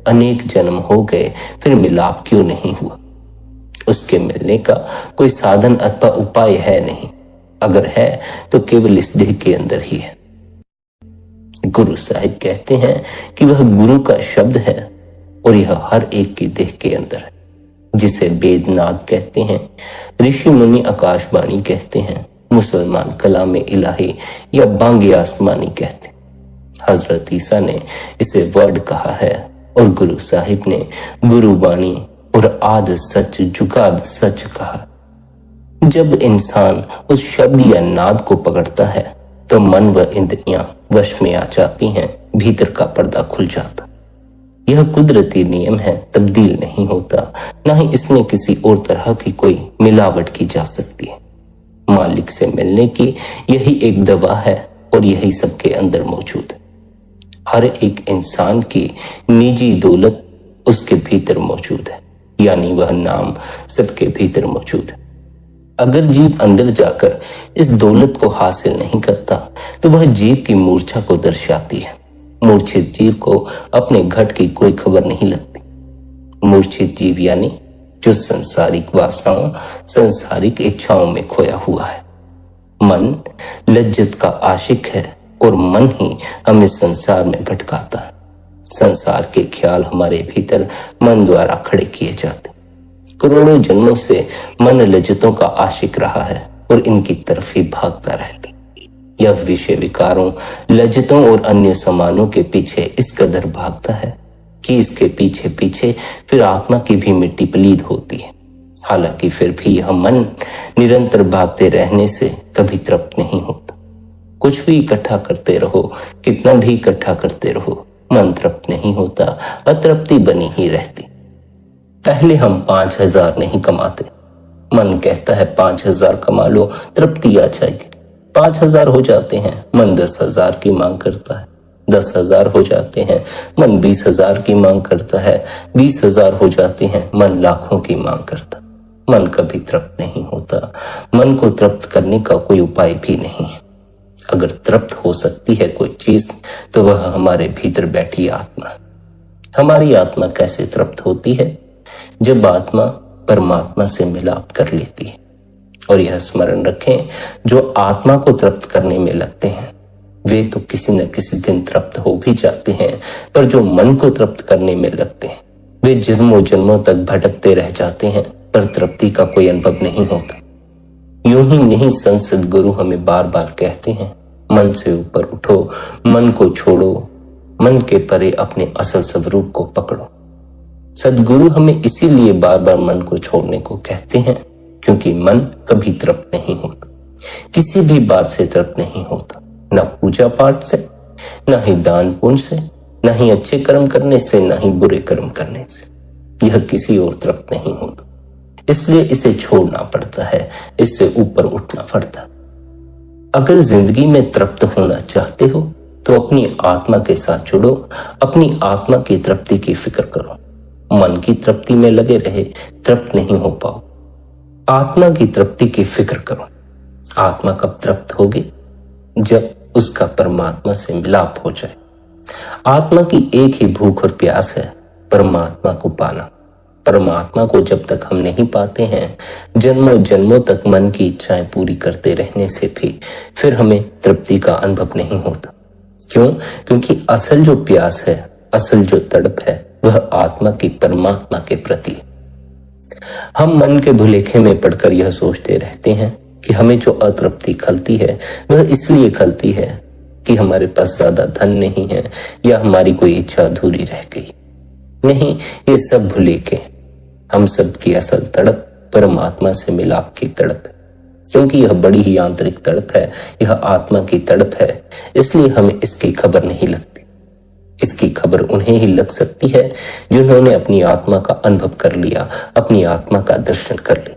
अनेक जन्म हो गए, फिर मिलाप क्यों नहीं हुआ? उसके मिलने का कोई साधन अथवा उपाय है नहीं, अगर है तो केवल इस देह के अंदर ही है। गुरु साहिब कहते हैं कि वह गुरु का शब्द है और यह हर एक की देह के अंदर है, जिसे वेदनाद कहते हैं, ऋषि मुनि आकाशवाणी कहते हैं, मुसलमान कलामे इलाही या बांगे आसमानी कहते हैं। हजरत ईसा ने इसे वर्ड कहा है और गुरु साहिब ने गुरुवाणी और आद सच जुगाद सच कहा। जब इंसान उस शब्द या नाद को पकड़ता है तो मन व इंद्रियां वश में आ जाती हैं, भीतर का पर्दा खुल जाता। यह कुदरती नियम है, तब्दील नहीं होता, ना ही इसमें किसी और तरह की कोई मिलावट की जा सकती है। मालिक से मिलने की यही एक दवा है और यही सबके अंदर मौजूद है। हर एक इंसान की निजी दौलत उसके भीतर मौजूद है, यानी वह नाम सबके भीतर मौजूद है। अगर जीव अंदर जाकर इस दौलत को हासिल नहीं करता तो वह जीव की मूर्छा को दर्शाती है। मूर्छित जीव को अपने घट की कोई खबर नहीं लगती। मूर्छित जीव यानी जो संसारिक वासनाओं, संसारिक इच्छाओं में खोया हुआ है। मन लज्जत का आशिक है और मन ही हमें संसार में भटकाता है। संसार के ख्याल हमारे भीतर मन द्वारा खड़े किए जाते। करोड़ों जन्मों से मन लज्जतों का आशिक रहा है और इनकी तरफ ही भागता रहता। यह विषय विकारों, लज्जतों और अन्य सामानों के पीछे इस कदर भागता है कि इसके पीछे पीछे फिर आत्मा की भी मिट्टी पलीद होती है। हालांकि फिर भी यह मन निरंतर भागते रहने से कभी तृप्त नहीं होता। कुछ भी इकट्ठा करते रहो, कितना भी इकट्ठा करते रहो, मन तृप्त नहीं होता, अतृप्ति बनी ही रहती। पहले हम 5000 नहीं कमाते, मन कहता है 5000 कमा लो, तृप्ति आ जाएगी। 5000 हो जाते हैं, मन 10,000 की मांग करता है। 10,000 हो जाते हैं, मन 20,000 की मांग करता है। 20,000 हो जाते हैं, मन लाखों की मांग करता। मन कभी तृप्त नहीं होता। मन को तृप्त करने का कोई उपाय भी नहीं है। अगर तृप्त हो सकती है कोई चीज तो वह हमारे भीतर बैठी आत्मा। हमारी आत्मा कैसे तृप्त होती है? जब आत्मा परमात्मा से मिलाप कर लेती है। और यह स्मरण रखें, जो आत्मा को तृप्त करने में लगते हैं वे तो किसी न किसी दिन तृप्त हो भी जाते हैं, पर जो मन को तृप्त करने में लगते हैं वे जन्मों जन्मों तक भटकते रह जाते हैं, पर तृप्ति का कोई अनुभव नहीं होता। यूं ही नहीं, संत सद्गुरु हमें बार बार कहते हैं, मन से ऊपर उठो, मन को छोड़ो, मन के परे अपने असल स्वरूप को पकड़ो। सद्गुरु हमें इसीलिए बार बार मन को छोड़ने को कहते हैं, क्योंकि मन कभी तृप्त नहीं होता, किसी भी बात से तृप्त नहीं होता, न पूजा पाठ से, न ही दान पुण्य से, न ही अच्छे कर्म करने से, न ही बुरे कर्म करने से। यह किसी और तृप्त नहीं होता, इसलिए इसे छोड़ना पड़ता है, इससे ऊपर उठना पड़ता। अगर जिंदगी में तृप्त होना चाहते हो तो अपनी आत्मा के साथ जुड़ो, अपनी आत्मा की तृप्ति की फिक्र करो। मन की तृप्ति में लगे रहे तृप्त नहीं हो पाओ। आत्मा की तृप्ति की फिक्र करो। आत्मा कब तृप्त होगी? जब उसका परमात्मा से मिलाप हो जाए। आत्मा की एक ही भूख और प्यास है, परमात्मा को पाना। परमात्मा को जब तक हम नहीं पाते हैं, जन्मों जन्मों तक मन की इच्छाएं पूरी करते रहने से भी फिर हमें तृप्ति का अनुभव नहीं होता। क्यों? क्योंकि असल जो प्यास है, असल जो तड़प है, वह आत्मा की परमात्मा के प्रति। हम मन के भुलेखे में पड़कर यह सोचते रहते हैं कि हमें जो अतृप्ति खलती है वह इसलिए खलती है कि हमारे पास ज्यादा धन नहीं है या हमारी कोई इच्छा अधूरी रह गई। नहीं, ये सब भुलेखे। हम सब की असल तड़प परमात्मा से मिलाप की तड़प है, क्योंकि यह बड़ी ही आंतरिक तड़प है, यह आत्मा की तड़प है। इसलिए हमें इसकी खबर नहीं लगती। इसकी खबर उन्हें ही लग सकती है जिन्होंने अपनी आत्मा का अनुभव कर लिया, अपनी आत्मा का दर्शन कर लिया।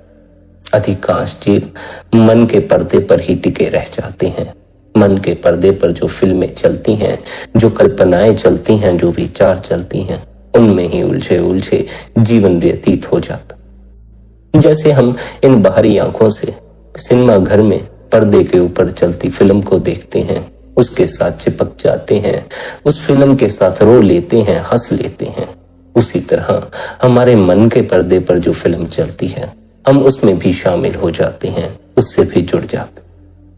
अधिकांश जीव मन के पर्दे पर ही टिके रह जाते हैं। मन के पर्दे पर जो फिल्में चलती हैं, जो कल्पनाएं चलती हैं, जो विचार चलती हैं, उनमें ही उलझे उलझे जीवन व्यतीत हो जाता। जैसे हम इन बाहरी आंखों से सिनेमा घर में पर्दे के ऊपर चलती फिल्म को देखते हैं, उसके साथ चिपक जाते हैं, उस फिल्म के साथ रो लेते हैं, हंस लेते हैं। उसी तरह हमारे मन के पर्दे पर जो फिल्म चलती है, हम उसमें भी शामिल हो जाते हैं, उससे भी जुड़ जाते।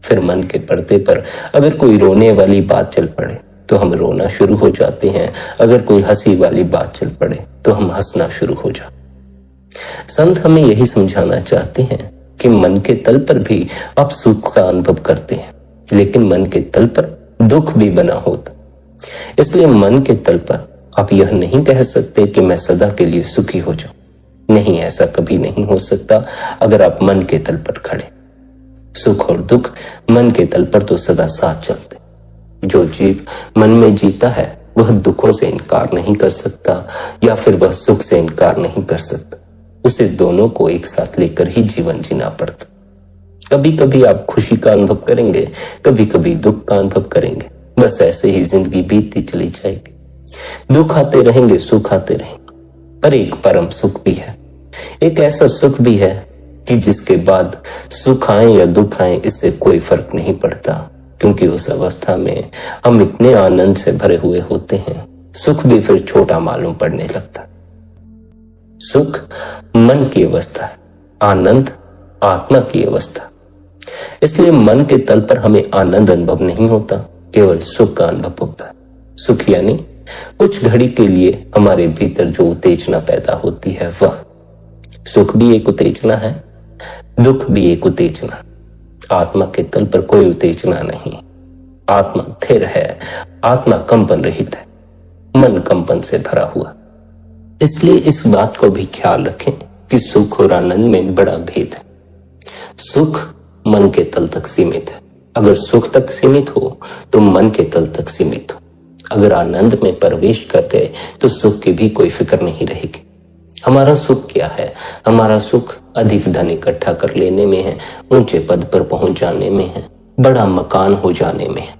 फिर मन के पर्दे पर अगर कोई रोने वाली बात चल पड़े तो हम रोना शुरू हो जाते हैं, अगर कोई हंसी वाली बात चल पड़े तो हम हंसना शुरू हो जाते। संत हमें यही समझाना चाहते हैं कि मन के तल पर भी आप सुख का अनुभव करते हैं, लेकिन मन के तल पर दुख भी बना होता। इसलिए मन के तल पर आप यह नहीं कह सकते कि मैं सदा के लिए सुखी हो जाऊं। नहीं, ऐसा कभी नहीं हो सकता अगर आप मन के तल पर खड़े। सुख और दुख मन के तल पर तो सदा साथ चलते। जो जीव मन में जीता है वह दुखों से इनकार नहीं कर सकता, या फिर वह सुख से इनकार नहीं कर सकता। उसे दोनों को एक साथ लेकर ही जीवन जीना पड़ता। कभी कभी आप खुशी का अनुभव करेंगे, कभी कभी दुख का अनुभव करेंगे। बस ऐसे ही जिंदगी बीतती चली जाएगी। दुख आते रहेंगे, सुख आते रहेंगे, पर एक परम सुख भी है। एक ऐसा सुख भी है कि जिसके बाद सुख आए या दुख आए इससे कोई फर्क नहीं पड़ता, क्योंकि उस अवस्था में हम इतने आनंद से भरे हुए होते हैं, सुख भी फिर छोटा मालूम पड़ने लगता। सुख मन की अवस्था है, आनंद आत्मा की अवस्था। इसलिए मन के तल पर हमें आनंद अनुभव नहीं होता, केवल सुख का अनुभव होता है। सुख यानी कुछ घड़ी के लिए हमारे भीतर जो उत्तेजना पैदा होती है वह। सुख भी एक उत्तेजना है, दुख भी एक उत्तेजना। आत्मा के तल पर कोई उत्तेजना नहीं। आत्मा स्थिर है, आत्मा कंपन रहित है, मन कंपन से भरा हुआ। इसलिए इस बात को भी ख्याल रखें कि सुख और आनंद में बड़ा भेद है। सुख मन के तल तक सीमित है। अगर सुख तक सीमित हो तो मन के तल तक सीमित हो। अगर आनंद में प्रवेश कर गए तो सुख की भी कोई फिक्र नहीं रहेगी। हमारा सुख क्या है? हमारा सुख अधिक धन इकट्ठा कर लेने में है, ऊंचे पद पर पहुंच जाने में है, बड़ा मकान हो जाने में है।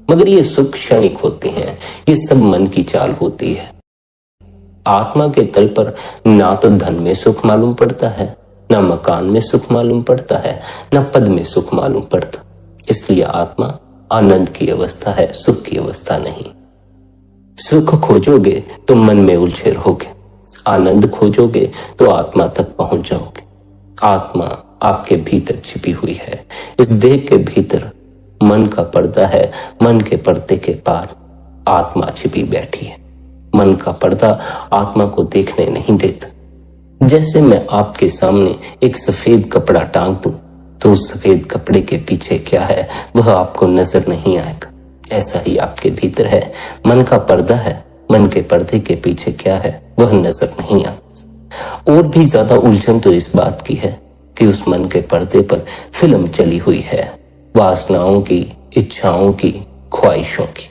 मगर ये सुख क्षणिक होते हैं, ये सब मन की चाल होती है। आत्मा के तल पर ना तो धन में सुख मालूम पड़ता है, ना मकान में सुख मालूम पड़ता है, ना पद में सुख मालूम पड़ता। इसलिए आत्मा आनंद की अवस्था है, सुख की अवस्था नहीं। सुख खोजोगे तो मन में उलझे रहोगे, आनंद खोजोगे तो आत्मा तक पहुंच जाओगे। आत्मा आपके भीतर छिपी हुई है। इस देह के भीतर मन का पर्दा है, मन के पर्दे के पार आत्मा छिपी बैठी है। मन का पर्दा आत्मा को देखने नहीं देता। जैसे मैं आपके सामने एक सफेद कपड़ा टांग दूं तो उस सफेद कपड़े के पीछे क्या है वह आपको नजर नहीं आएगा। ऐसा ही आपके भीतर है, मन का पर्दा है, मन के पर्दे के पीछे क्या है वह नजर नहीं आता। और भी ज्यादा उलझन तो इस बात की है कि उस मन के पर्दे पर फिल्म चली हुई है, वासनाओं की, इच्छाओं की, ख्वाहिशों की।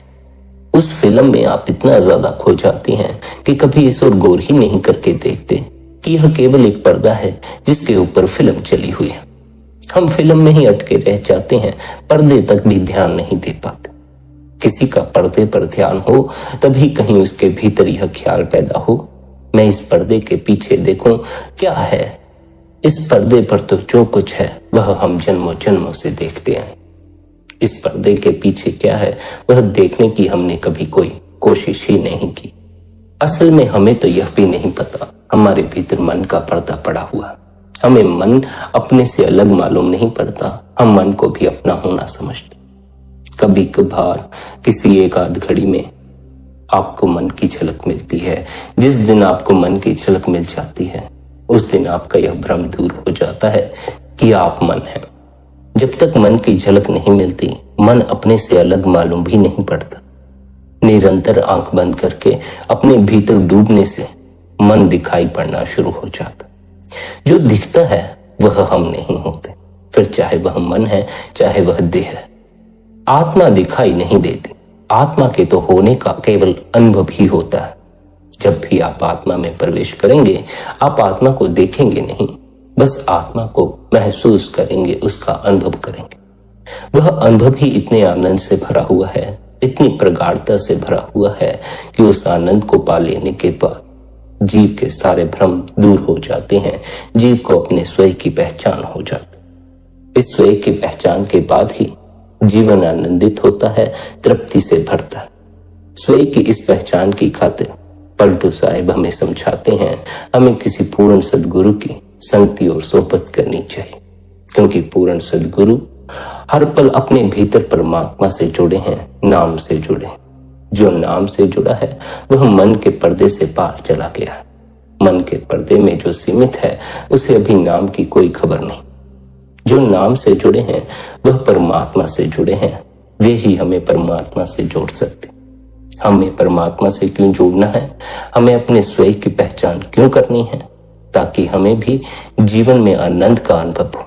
उस फिल्म में आप इतना ज्यादा खो जाती हैं कि कभी इस ओर गौर ही नहीं करके देखते कि यह केवल एक पर्दा है जिसके ऊपर फिल्म चली हुई है। हम फिल्म में ही अटके रह जाते हैं, पर्दे तक भी ध्यान नहीं दे पाते। किसी का पर्दे पर ध्यान हो तभी कहीं उसके भीतर यह ख्याल पैदा हो, मैं इस पर्दे के पीछे देखूं क्या है। इस पर्दे पर तो जो कुछ है वह हम जन्मों जन्मों से देखते हैं। इस पर्दे के पीछे क्या है वह देखने की हमने कभी कोई कोशिश ही नहीं की। असल में हमें तो यह भी नहीं पता हमारे भीतर मन का पर्दा पड़ा हुआ। हमें मन अपने से अलग मालूम नहीं पड़ता, हम मन को भी अपना होना समझते। कभी कभार किसी एक आध घड़ी में आपको मन की झलक मिलती है। जिस दिन आपको मन की झलक मिल जाती है उस दिन आपका यह भ्रम दूर हो जाता है कि आप मन हैं। जब तक मन की झलक नहीं मिलती, मन अपने से अलग मालूम भी नहीं पड़ता। निरंतर आंख बंद करके अपने भीतर डूबने से मन दिखाई पड़ना शुरू हो जाता। जो दिखता है वह हम नहीं होते, फिर चाहे वह मन है चाहे वह देह है। आत्मा दिखाई नहीं देती, आत्मा के तो होने का केवल अनुभव ही होता है। जब भी आप आत्मा में प्रवेश करेंगे, आप आत्मा को देखेंगे नहीं, बस आत्मा को महसूस करेंगे, उसका अनुभव करेंगे। वह अनुभव ही इतने आनंद से भरा हुआ है, इतनी प्रगाढ़ता से भरा हुआ है कि उस आनंद को पा लेने के बाद जीव के सारे भ्रम दूर हो जाते हैं। जीव को अपने स्वयं की पहचान हो जाती। इस स्वयं की पहचान के बाद ही जीवन आनंदित होता है, तृप्ति से भरता है। स्वयं की इस पहचान की खातिर पलटू साहिब हमें समझाते हैं, हमें किसी पूर्ण सद्गुरु की संगति और सोहबत करनी चाहिए, क्योंकि पूर्ण सद्गुरु हर पल अपने भीतर परमात्मा से जुड़े हैं, नाम से जुड़े हैं। जो नाम से जुड़ा है वह मन के पर्दे से पार चला गया है। मन के पर्दे में जो सीमित है उसे अभी नाम की कोई खबर नहीं। जो नाम से जुड़े हैं वह परमात्मा से जुड़े हैं, वे ही हमें परमात्मा से जोड़ सकते। हमें परमात्मा से क्यों जोड़ना है, हमें अपने स्वयं की पहचान क्यों करनी है, ताकि हमें भी जीवन में आनंद का अनुभव हो,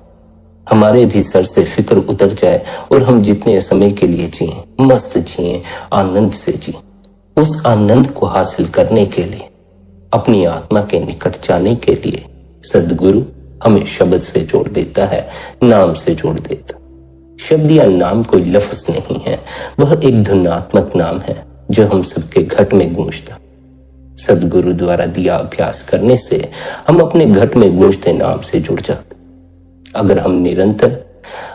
हमारे भी सर से फिक्र उतर जाए और हम जितने समय के लिए जिए मस्त जिए, आनंद से जिए। उस आनंद को हासिल करने के लिए, अपनी आत्मा के निकट जाने के लिए सद्गुरु हमें शब्द से जोड़ देता है, नाम से जोड़ देता। शब्द या नाम कोई लफ्ज नहीं है, वह एक धुनात्मक नाम है जो हम सबके घट में गूंजता। सद्गुरु द्वारा दिया अभ्यास करने से हम अपने घट में गूंजते नाम से जुड़ जाते। अगर हम निरंतर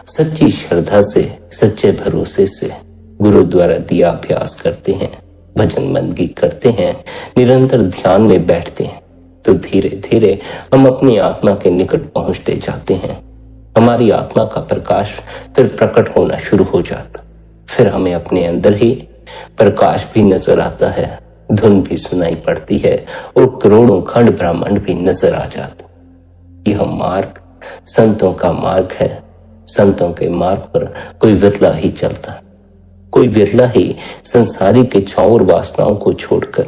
सच्ची श्रद्धा से, सच्चे भरोसे से गुरु द्वारा दिया अभ्यास करते हैं, भजन बंदगी करते हैं, निरंतर ध्यान में बैठते हैं, तो धीरे धीरे हम अपनी आत्मा के निकट पहुंचते जाते हैं। हमारी आत्मा का प्रकाश फिर प्रकट होना शुरू हो जाता। फिर हमें अपने अंदर ही प्रकाश भी नजर आता है, धुन भी सुनाई पड़ती है और करोड़ों खंड ब्रह्मांड भी नजर आ जाता। यह मार्ग संतों का मार्ग है। संतों के मार्ग पर कोई विरला ही चलता, कोई विरला ही संसारी के छाव और वासनाओं को छोड़कर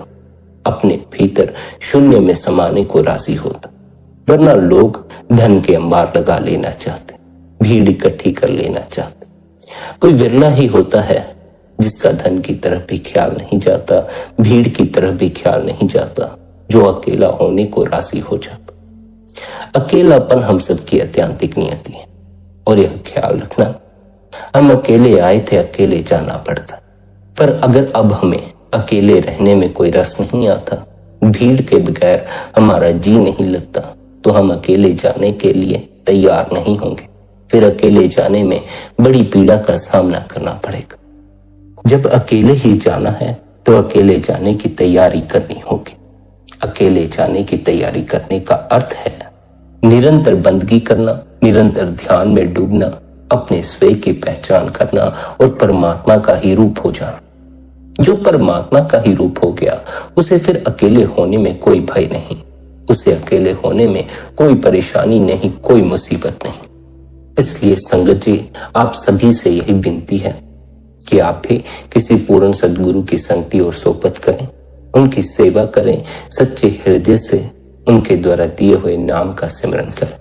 अपने भीतर शून्य में समाने को राजी होता। वरना लोग धन के अंबार लगा लेना चाहते, भीड़ इकट्ठी कर लेना चाहते। कोई विरला ही होता है जिसका धन की तरफ भी ख्याल नहीं जाता, भीड़ की तरफ भी ख्याल नहीं जाता, जो अकेला होने को राजी हो जाता। अकेलापन हम सबकी अत्यांतिक नियति है, और यह ख्याल रखना, हम अकेले आए थे, अकेले जाना पड़ता। पर अगर अब हमें अकेले रहने में कोई रस नहीं आता, भीड़ के बगैर हमारा जी नहीं लगता, तो हम अकेले जाने के लिए तैयार नहीं होंगे। फिर अकेले जाने में बड़ी पीड़ा का सामना करना पड़ेगा। जब अकेले ही जाना है तो अकेले जाने की तैयारी करनी होगी। अकेले जाने की तैयारी करने का अर्थ है निरंतर बंदगी करना, निरंतर ध्यान में डूबना, अपने स्वयं की पहचान करना और परमात्मा का ही रूप हो जाना। जो परमात्मा का ही रूप हो गया उसे फिर अकेले होने में कोई भय नहीं, उसे अकेले होने में कोई परेशानी नहीं, कोई मुसीबत नहीं। इसलिए संगत जी, आप सभी से यही विनती है कि आप भी किसी पूर्ण सद्गुरु की संगति और सोहबत करें, उनकी सेवा करें, सच्चे हृदय से उनके द्वारा दिए हुए नाम का सिमरन करें।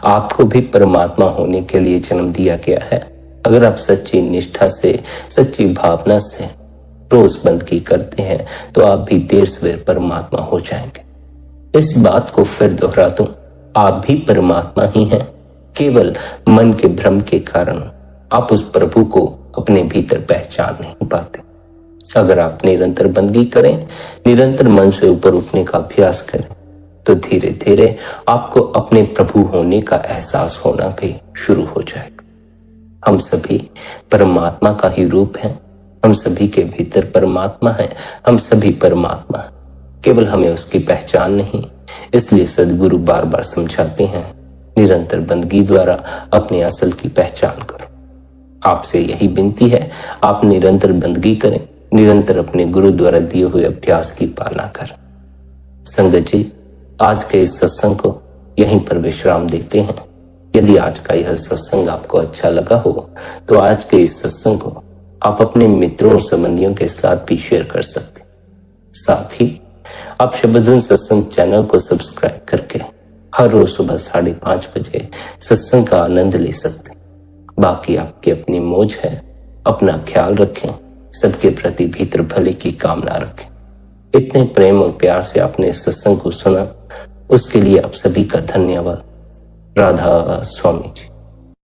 आपको भी परमात्मा होने के लिए जन्म दिया गया है। अगर आप सच्ची निष्ठा से, सच्ची भावना से रोज बंदगी करते हैं तो आप भी देर सवेर परमात्मा हो जाएंगे। इस बात को फिर दोहरा दूं, आप भी परमात्मा ही हैं। केवल मन के भ्रम के कारण आप उस प्रभु को अपने भीतर पहचान नहीं पाते। अगर आप निरंतर बंदगी करें, निरंतर मन से ऊपर उठने का अभ्यास करें, तो धीरे धीरे आपको अपने प्रभु होने का एहसास होना भी शुरू हो जाएगा। हम सभी परमात्मा का ही रूप हैं, हम सभी के भीतर परमात्मा है, हम सभी परमात्मा हैं। केवल हमें उसकी पहचान नहीं, इसलिए सद्गुरु बार बार समझाते हैं, निरंतर बंदगी द्वारा अपने असल की पहचान करो। आपसे यही विनती है, आप निरंतर बंदगी करें, निरंतर अपने गुरु द्वारा दिए हुए अभ्यास की पालना करें। संगत जी, आज के इस सत्संग को यहीं पर विश्राम देते हैं। यदि आज का यह सत्संग आपको अच्छा लगा हो तो आज के इस सत्संग को आप अपने मित्रों और संबंधियों के साथ भी शेयर कर सकते। साथ ही आप शब्दधुन सत्संग चैनल को सब्सक्राइब करके हर रोज सुबह 5:30 बजे सत्संग का आनंद ले सकते। बाकी आपकी अपनी मौज है। अपना ख्याल रखें, सबके प्रति भीतर भले की कामना रखें। इतने प्रेम और प्यार से आपने इस सत्संग को सुना, उसके लिए आप सभी का धन्यवाद। राधा स्वामी जी।